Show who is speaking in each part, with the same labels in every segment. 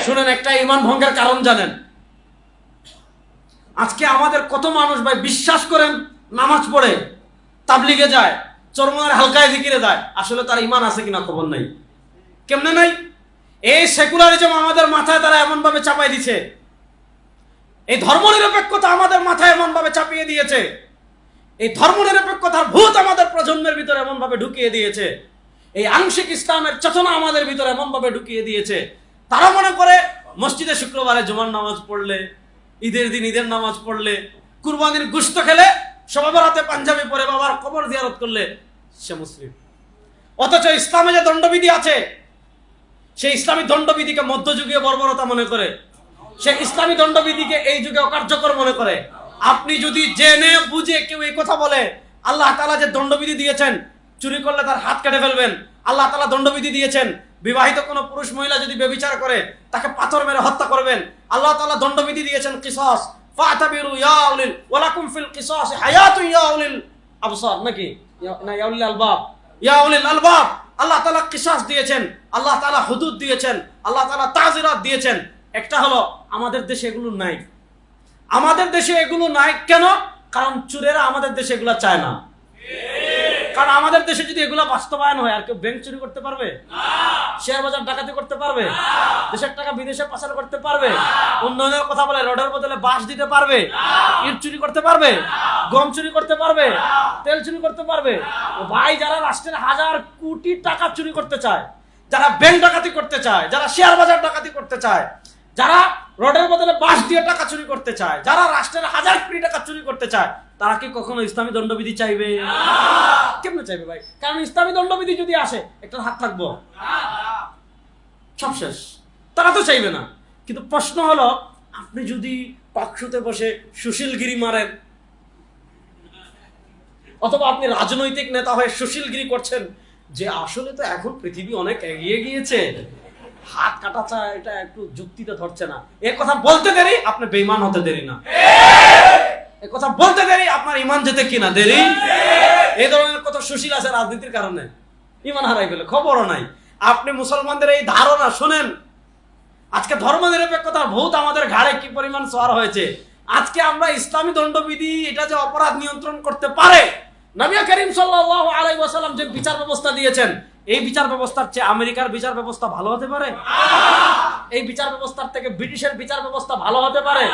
Speaker 1: শুনেন, একটা ঈমান ভঙ্গের কারণ জানেন? আজকে আমাদের কত মানুষ ভাই বিশ্বাস করেন নামাজ পড়ে, তাবলিগে যায়, চরমনার হালকায় জিকিরে যায়, আসলে তার ঈমান আছে কিনা খবর নাই। কেমনে নাই? এই সেকুলারিজম আমাদের মাথায় তারা এমন ভাবে চাপাই দিছে, এই ধর্মনিরপেক্ষতা আমাদের মাথায় এমন ভাবে চাপিয়ে দিয়েছে, এই ধর্মনিরপেক্ষতার ভূত আমাদের প্রজন্মের ভিতরে এমন ভাবে ঢুকিয়ে দিয়েছে, এই আংশিক ইসলামের চেতনা আমাদের ভিতরে এমন ভাবে ঢুকিয়ে দিয়েছে, তারা মনে করে মসজিদে শুক্রবারে জুমার নামাজ পড়লে, ঈদের দিন ঈদের নামাজ পড়লে, কুরবানির গোশত খেলে, সবার হাতে পাঞ্জাবি পরে বাবার কবর জিয়ারত করলে সে মুসলিম। অথচ ইসলামে যে দণ্ডবিধি আছে, সেই ইসলামী দণ্ডবিধিকে মধ্যযুগীয় বর্বরতা মনে করে, সে ইসলামী দণ্ডবিধিকে এই যুগে অকার্যকর মনে করে। আপনি যদি জেনে বুঝে কেউ এই কথা বলে, আল্লাহ তাআলা যে দণ্ডবিধি দিয়েছেন, চুরি করলে তার হাত কেটে ফেলবেন, আল্লাহ তাআলা দণ্ডবিধি দিয়েছেন বিবাহিত কোনো পুরুষ মহিলা যদি ব্যভিচার করে তাকে পাথর মেরে হত্যা করবেন, আল্লাহ তাআলা দণ্ডবিধি দিয়েছেন কিসাস, ফাতাবিরু ইয়া উলিল ওয়ালাকুম ফিল কিসাস হায়াতুন ইয়া উলিল আবসার, নাকি না ইয়া উলিল আলবাব, ইয়া উলিল আলবাব। আল্লাহ তাআলা কিসাস দিয়েছেন, আল্লাহ তাআলা হুদুদ দিয়েছেন, আল্লাহ তাআলা তাজিরাত দিয়েছেন। একটা হলো আমাদের দেশে এগুলো নাই। আমাদের দেশে এগুলো নাই কেন? কারণ চোরেরা আমাদের দেশে এগুলো চায় না। কারণ আমাদের দেশে যদি এগুলো বাস্তবায়ন হয়, আর কেউ ব্যাংক চুরি করতে পারবে? শেয়ার বাজার ডাকাতি করতে পারবে? দেশের টাকা বিদেশে পাচার করতে পারবে? উন্নয়নের কথা বলে রোডের বদলে বাঁশ দিতে পারবে? ইট চুরি করতে পারবে? গম চুরি করতে পারবে? তেল চুরি করতে পারবে? ভাই, যারা রাষ্ট্রের হাজার কোটি টাকা চুরি করতে চায়, যারা ব্যাংক ডাকাতি করতে চায়, যারা শেয়ার বাজার ডাকাতি করতে চায়, যারা রোডের বদলে বাঁশ দিয়ে টাকা চুরি করতে চায়, যারা রাষ্ট্রের হাজার কোটি টাকা চুরি করতে চায়, তারা কি কখনো ইসলামী দণ্ডবিধি চাইবে? কেমনে চাইবে ভাই? কারণ ইসলামী দণ্ডবিধি যদি আসে, একটা হাত থাকবো, সব শেষ। তারা তো চাইবে না। কিন্তু প্রশ্ন হলো, আপনি যদি টকশোতে বসে সুশীলগিরি মারেন, অথবা আপনি রাজনৈতিক নেতা হয়ে সুশীলগিরি করছেন যে আসলে তো এখন পৃথিবী অনেক এগিয়ে গিয়েছে, হাত কাটা চায়, এটা একটু যুক্তিতে ধরছে না, এ কথা বলতে দেরি আপনি বেঈমান হতে দেরি না, এ কথা বলতে দেরি আপনার ঈমান যেতে কিনা দেরি। এই ধরনের কত সুশীল আছে রাজনীতির কারণে ঈমান হারাই ফেলে, খবরও নাই। আপনি মুসলমানদের এই ধারণা শুনেন, আজকে ধর্মনিরপেক্ষতার ভূত আমাদের ঘাড়ে কি পরিমাণ সওয়ার হয়েছে। আজকে আমরা ইসলামী দণ্ডবিধি এটা যে অপরাধ নিয়ন্ত্রণ করতে পারে, নবী করিম সাল্লাল্লাহু আলাইহি ওয়াসাল্লাম যে বিচার ব্যবস্থা দিয়েছেন, এই বিচার ব্যবস্থার চেয়ে আমেরিকার বিচার ব্যবস্থা ভালো হতে পারে? এই বিচার ব্যবস্থার থেকে ব্রিটিশের বিচার ব্যবস্থা ভালো হতে পারে?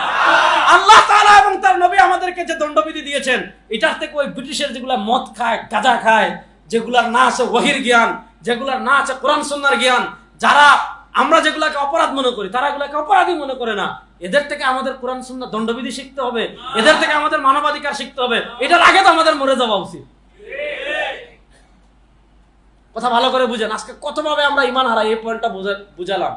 Speaker 1: আল্লাহ তাআলা এবং তার নবী আমাদেরকে যে দণ্ডবিধি দিয়েছেন, এটার থেকে ওই ব্রিটিশের যেগুলা মদ খায়, গাঁজা খায়, যেগুলার না আছে ওহীর জ্ঞান, যেগুলার না আছে কোরআন সুন্নাহর জ্ঞান, যারা আমরা যেগুলাকে অপরাধ মনে করি তারা এগুলাকে অপরাধী মনে করে না, এদের থেকে আমাদের কোরআন সুন্নাহ দণ্ডবিধি শিখতে হবে, এদের থেকে আমাদের মানবাধিকার শিখতে হবে। এটার আগে তো আমাদের মরে যাওয়া উচিত। কথা ভালো করে বুঝেন, আজকে কতভাবে আমরা ঈমান হারাই, এই পয়েন্টটা বুঝালাম।